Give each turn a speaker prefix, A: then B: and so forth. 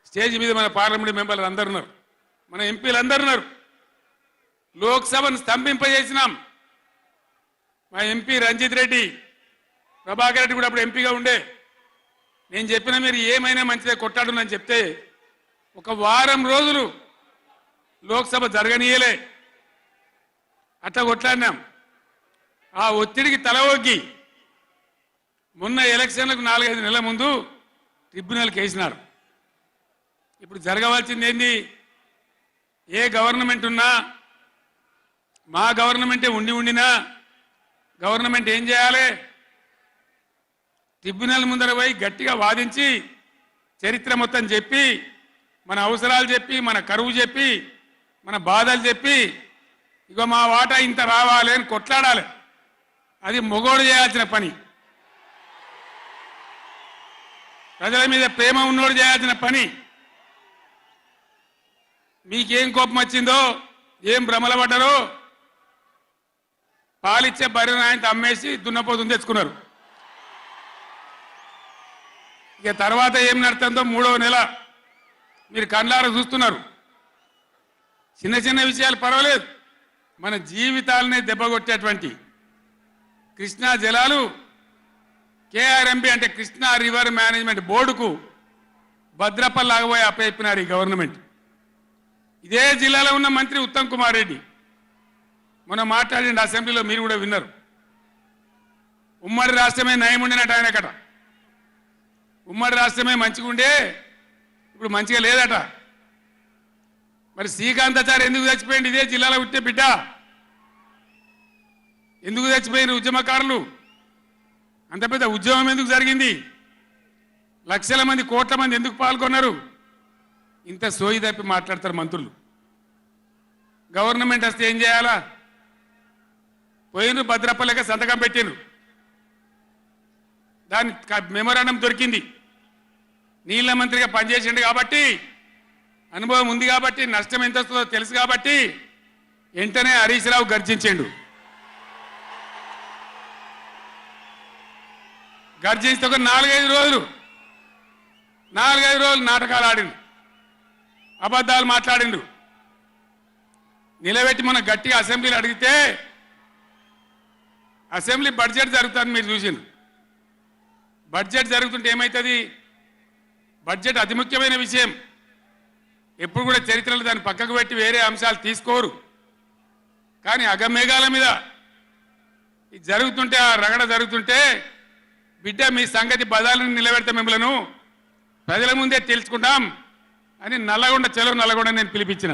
A: Stage మీద మన parliament మెంబర్లు అందరు ఉన్నారు, మన ఎంపీలు అందరు ఉన్నారు. లోక్సభను స్తంభింపజేసినాం. మా ఎంపీ రంజిత్ రెడ్డి, ప్రభాకర్ రెడ్డి కూడా అప్పుడు ఎంపీగా ఉండే. నేను చెప్పిన మీరు ఏమైనా మంచిదే కొట్టాడునని చెప్తే ఒక వారం రోజులు లోక్సభ జరగనీయలే. అట్లా కొట్లాడినాం. ఆ ఒత్తిడికి తల ఒగ్గి మొన్న ఎలక్షన్లకు 4-5 నెలల ముందు ట్రిబ్యునల్కి వేసినారు. ఇప్పుడు జరగవలసింది ఏంది? ఏ గవర్నమెంట్ ఉన్నా, మా గవర్నమెంటే ఉండినా గవర్నమెంట్ ఏం చేయాలి? ట్రిబ్యునల్ ముందర పోయి గట్టిగా వాదించి చరిత్ర మొత్తం చెప్పి, మన అవసరాలు చెప్పి, మన కరువు చెప్పి, మన బాధలు చెప్పి, ఇక మా వాటా ఇంత రావాలి అని కొట్లాడాలి. అది మొగోడు చేయాల్సిన పని, ప్రజల మీద ప్రేమ ఉన్నోడు చేయాల్సిన పని. మీకేం కోపం వచ్చిందో, ఏం భ్రమల పడ్డారో, పాలిచ్చే బర్రెను ఆయన అమ్మేసి దున్నపోతుని తెచ్చుకున్నారు. ఇక తర్వాత ఏం నడుతుందో 3వ నెల మీరు కళ్ళారా చూస్తున్నారు. చిన్న చిన్న విషయాలు పర్వాలేదు, మన జీవితాలనే దెబ్బకొట్టేటువంటి కృష్ణా జలాలు కేఆర్ఎంబి అంటే కృష్ణా రివర్ మేనేజ్మెంట్ బోర్డుకు భద్రపల్లాగబోయి అప్పచెప్పినారు ఈ గవర్నమెంట్. ఇదే జిల్లాలో ఉన్న మంత్రి ఉత్తమ్ కుమార్ రెడ్డి మొన్న మాట్లాడిన అసెంబ్లీలో మీరు కూడా విన్నారు. ఉమ్మడి రాష్ట్రమే నయం ఉండినట్టు ఆయనకట. ఉమ్మడి రాష్ట్రమే మంచిగా ఉండే, ఇప్పుడు మంచిగా లేదట. మరి శ్రీకాంతాచారి ఎందుకు చచ్చిపోయింది? ఇదే జిల్లాలో పుట్టే బిడ్డ. ఎందుకు చచ్చిపోయిన ఉద్యమకారులు? అంత పెద్ద ఉద్యమం ఎందుకు జరిగింది? లక్షల మంది, కోట్ల మంది ఎందుకు పాల్గొన్నారు? ఇంత సోయి తప్పి మాట్లాడతారు మంత్రులు. గవర్నమెంట్ వస్తే ఏం చేయాలా? పోయిన భద్రపల్లెక సంతకం పెట్టిండ్రు, దాని మెమోరాండం దొరికింది. నీళ్ల మంత్రిగా పనిచేసిండు కాబట్టి, అనుభవం ఉంది కాబట్టి, నష్టం ఎంత వస్తుందో తెలుసు కాబట్టి వెంటనే హరీష్ రావు గర్జించిండు. గర్జిస్తే ఒక 4-5 రోజులు నాటకాలు ఆడిండు, అబద్ధాలు మాట్లాడిండు. నిలబెట్టి మన గట్టిగా అసెంబ్లీలో అడిగితే, అసెంబ్లీ బడ్జెట్ జరుగుతుంది మీరు చూసిండు. బడ్జెట్ జరుగుతుంటే ఏమవుతుంది? బడ్జెట్ అతి ముఖ్యమైన విషయం. ఎప్పుడు కూడా చరిత్రలో దాన్ని పక్కకు పెట్టి వేరే అంశాలు తీసుకోరు. కానీ అగమేఘాల మీద ఇది జరుగుతుంటే, ఆ రగడ జరుగుతుంటే, బిడ్డ మీ సంగతి బదాలను నిలబెడతా, మిమ్మలను ప్రజల ముందే తెలుసుకుంటాం అని చలో నల్లగొండ నేను పిలిపించిన.